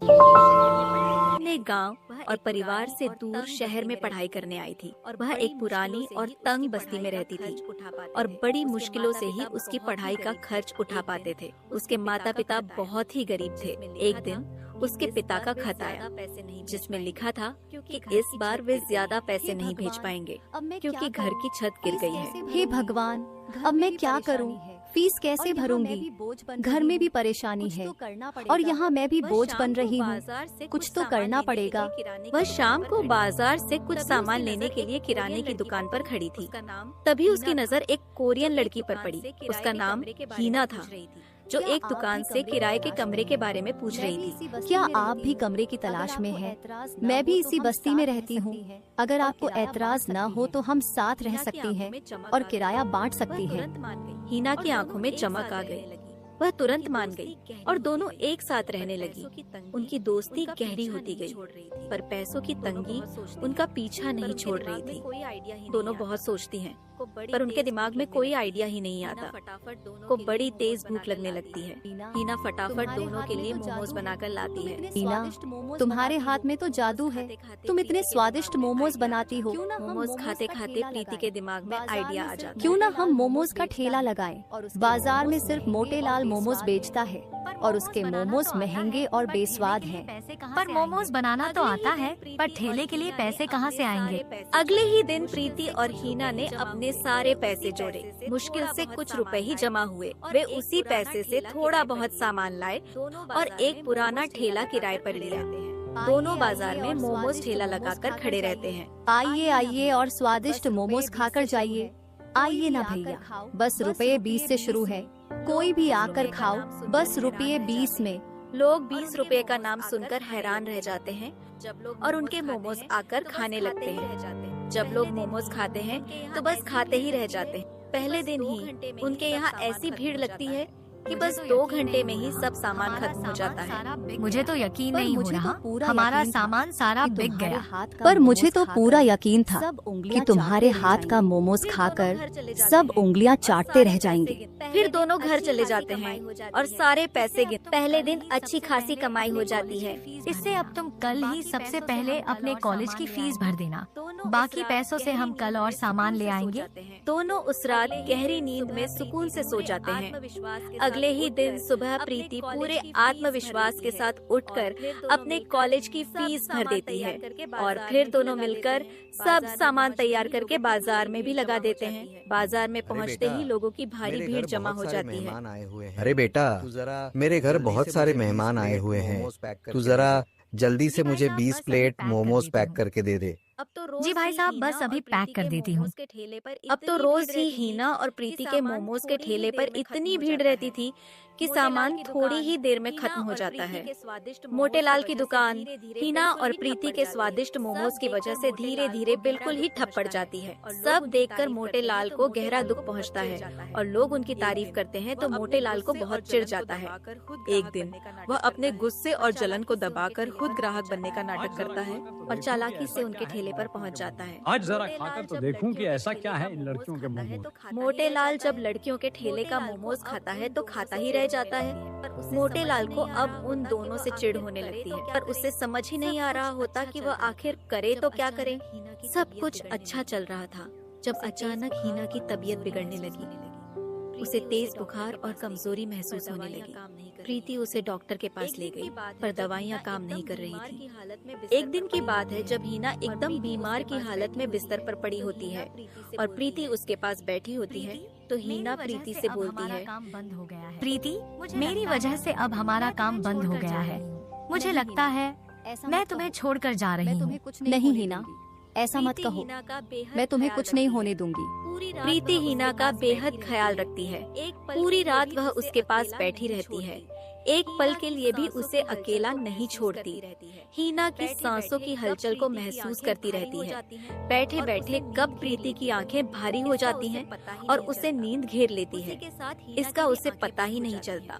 अपने गांव और परिवार से दूर शहर में पढ़ाई करने आई थी और वह एक पुरानी और तंग बस्ती में रहती थी और बड़ी मुश्किलों से ही उसकी पढ़ाई का खर्च उठा पाते थे। उसके माता पिता बहुत ही गरीब थे। एक दिन उसके पिता का खत आया जिसमें लिखा था कि इस बार वे ज्यादा पैसे नहीं भेज पाएंगे क्योंकि घर की छत गिर गई है। हे भगवान, अब मैं क्या करूं? फीस कैसे भरूंगी? घर में भी परेशानी है और यहाँ मैं भी बोझ बन रही हूँ। कुछ तो करना पड़ेगा। वह शाम को बाजार से कुछ सामान लेने के लिए किराने की दुकान पर खड़ी थी। तभी उसकी नजर एक कोरियन लड़की पर पड़ी। उसका नाम हीना था, जो एक दुकान से किराए के कमरे के बारे में पूछ रही थी। क्या आप भी कमरे की तलाश में हैं? मैं भी इसी बस्ती में रहती हूँ। अगर आपको ऐतराज न हो तो हम साथ रह सकती हैं और किराया बांट सकती हैं। हीना की आंखों में चमक आ गई। वह तुरंत मान गई और दोनों एक साथ रहने लगी। उनकी दोस्ती गहरी होती गई, पर पैसों की तंगी उनका पीछा नहीं छोड़ रही थी। दोनों बहुत सोचती हैं, पर उनके दिमाग में कोई आइडिया ही नहीं आता। को बड़ी तेज भूख लगने लगती है। हीना फटाफट दोनों के लिए मोमोज बनाकर लाती है। हीना, तुम्हारे हाथ में तो जादू है। तुम इतने स्वादिष्ट मोमोज बनाती हो। मोमोज खाते खाते प्रीति के दिमाग में आइडिया आ जाता है। क्यों ना हम मोमोज का ठेला लगाएं? बाजार में सिर्फ मोटे लाल मोमोज बेचता है और उसके मोमोज महंगे और बेस्वाद हैं। पर मोमोज बनाना तो आता है, पर ठेले के लिए पैसे कहाँ से आएंगे? अगले ही दिन प्रीति और हीना ने अपने सारे पैसे जोड़े। मुश्किल से कुछ रुपए ही जमा हुए। वे उसी पैसे से थोड़ा बहुत सामान लाए और एक पुराना ठेला किराए पर लिया। दोनों बाजार में मोमोज ठेला लगाकर खड़े रहते हैं। आइए आइए और स्वादिष्ट मोमोज खाकर जाइए। आइए ना भैया, बस ₹20 से शुरू है। कोई भी आकर खाओ, बस ₹20 में। लोग 20 रुपए का नाम सुनकर हैरान रह जाते हैं और उनके मोमोज आकर खाने लगते हैं। जब लोग मोमोज खाते हैं तो बस खाते ही रह जाते हैं। पहले दिन ही उनके यहाँ ऐसी भीड़ लगती है कि बस 2 घंटे में ही सब सामान खत्म हो जाता है। मुझे तो यकीन नहीं हो रहा, हमारा सामान सारा बिक गया। पर मुझे तो पूरा यकीन था कि तुम्हारे हाथ का मोमोज खाकर सब उंगलियां चाटते रह जाएंगे। फिर दोनों घर चले जाते हैं और सारे पैसे गिन। पहले दिन अच्छी खासी कमाई हो जाती है। इससे अब तुम कल ही सबसे पहले अपने कॉलेज की फीस भर देना। बाकी पैसों से हम कल और सामान ले आएंगे। दोनों उस रात गहरी नींद में सुकून से सो जाते हैं। अगले ही दिन सुबह प्रीति पूरे आत्मविश्वास के साथ उठकर अपने कॉलेज की फीस भर देती है और फिर दोनों मिलकर सब सामान तैयार करके बाजार में भी लगा देते हैं। बाजार में पहुंचते ही लोगों की भारी भीड़ जमा हो जाती है। अरे बेटा, मेरे घर बहुत सारे मेहमान आए हुए हैं। तू जरा जल्दी से मुझे 20 प्लेट मोमोज पैक करके दे दे। जी भाई साहब, बस अभी पैक कर देती हूँ। अब तो रोज ही हीना और प्रीति के मोमोज के ठेले पर इतनी भीड़ रहती थी कि सामान थोड़ी ही देर में खत्म हो जाता है। मोटे लाल की दुकान हीना और प्रीति के स्वादिष्ट मोमोज की वजह से धीरे धीरे बिल्कुल ही ठप पड़ जाती है। सब देखकर मोटे लाल को गहरा दुख पहुंचता है और लोग उनकी तारीफ करते हैं तो मोटे लाल को बहुत चिढ़ जाता है। एक दिन वह अपने गुस्से और जलन को दबाकर खुद ग्राहक बनने का नाटक करता है और चालाकी से उनके ठेले पर पहुंच जाता है। आज जरा खाकर तो देखूं कि ऐसा क्या है इन लड़कियों के मोमोज। मोटे लाल जब लड़कियों के ठेले का मोमोज खाता है तो खाता ही रह जाता है। मोटे लाल को अब उन दोनों से चिढ़ होने लगती है, पर उसे समझ ही नहीं आ रहा होता कि वह आखिर करे तो क्या करे। सब कुछ अच्छा चल रहा था जब अचानक हीना की तबीयत बिगड़ने लगी। उसे तेज बुखार और कमजोरी महसूस होने लगी। प्रीति उसे डॉक्टर के पास ले गई, पर दवाइयाँ काम नहीं कर रही थी। एक दिन की बात है जब हीना एकदम बीमार की हालत में बिस्तर पर पड़ी होती है और प्रीति उसके पास बैठी होती है तो हीना प्रीति से बोलती है, प्रीति, मेरी वजह से अब हमारा काम बंद हो गया है। मुझे लगता है मैं तुम्हें छोड़कर जा रही हूँ। नहीं हीना, ऐसा मत कहो। मैं तुम्हें कुछ नहीं होने दूंगी। प्रीति हीना का बेहद ख्याल रखती है। पूरी रात वह उसके पास बैठी रहती है। एक पल के लिए भी उसे अकेला नहीं छोड़ती। हीना की सांसों की हलचल को महसूस करती रहती है। बैठे बैठे कब प्रीति की आंखें भारी हो जाती हैं और उसे नींद घेर लेती है, इसका उसे पता ही नहीं चलता।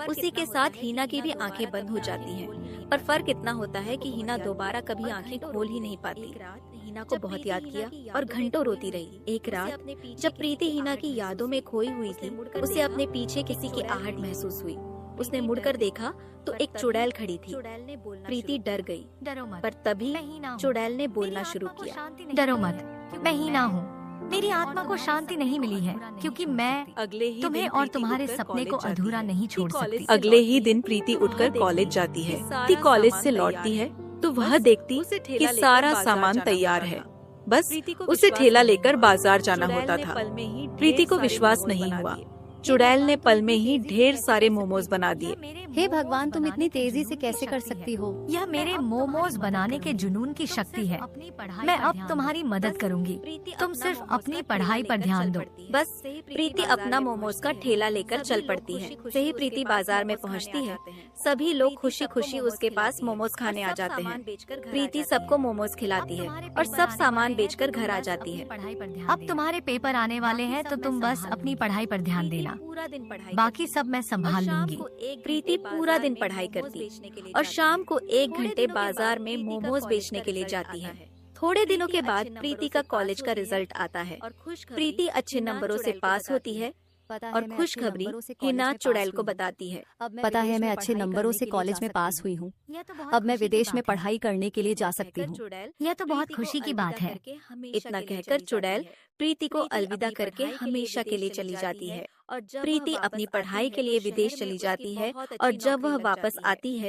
उसी के साथ हीना की भी आंखें बंद हो जाती हैं। पर फर्क इतना होता है कि हीना दोबारा कभी आंखें खोल ही नहीं पाती। हीना को बहुत याद किया और घंटों रोती रही। एक रात जब प्रीति हीना की यादों में खोई हुई थी, उसे अपने पीछे किसी की आहट महसूस हुई। उसने मुड़कर देखा तो एक चुड़ैल खड़ी थी। प्रीति डर गई, डरो मत, पर तभी मैं ही ना हूँ। चुड़ैल ने बोलना मेरी शुरू आत्मा को किया। शांति नहीं- डरो मत, मैं ही ना हूँ। मेरी आत्मा को शांति नहीं मिली है क्योंकि मैं तुम्हें और तुम्हारे सपने को अधूरा नहीं छोड़ सकती। अगले ही दिन प्रीति उठकर कॉलेज जाती है। प्रीति कॉलेज से लौटती है तो वह देखती कि सारा सामान तैयार है, बस उसे ठेला लेकर बाजार जाना होता था। प्रीति को विश्वास नहीं हुआ, चुड़ैल ने पल में ही ढेर सारे मोमोज बना दिए। हे भगवान, तुम इतनी तेजी से कैसे कर सकती हो? यह मेरे मोमोज बनाने के जुनून की शक्ति है। मैं अब तुम्हारी मदद करूंगी, तुम सिर्फ अपनी पढ़ाई पर ध्यान दो। बस प्रीति अपना मोमोज का ठेला लेकर चल पड़ती है। जैसे ही प्रीति बाजार में पहुंचती है, सभी लोग खुशी खुशी उसके पास मोमोज खाने आ जाते हैं। प्रीति सबको मोमोज खिलाती है और सब सामान बेचकर घर आ जाती है। अब तुम्हारे पेपर आने वाले हैं तो तुम बस अपनी पढ़ाई पर ध्यान देना, पूरा दिन पढ़ाई बाकी सब मैं संभाल लूंगी। प्रीति पूरा दिन पढ़ाई करती और शाम को 1 घंटे बाजार में मोमोज बेचने के लिए जाती है। थोड़े दिनों के बाद प्रीति का कॉलेज का रिजल्ट आता है। प्रीति अच्छे नंबरों से पास होती है और खुशखबरी हिना चुड़ैल को बताती है। पता है, मैं अच्छे नंबरों से कॉलेज में पास हुई हूँ। अब मैं विदेश में पढ़ाई करने के लिए जा सकती हूँ। यह तो बहुत खुशी की बात है। इतना कहकर चुड़ैल प्रीति को अलविदा करके हमेशा के लिए चली जाती है। प्रीति अपनी पढ़ाई के लिए विदेश चली जाती है और जब वह वापस आती है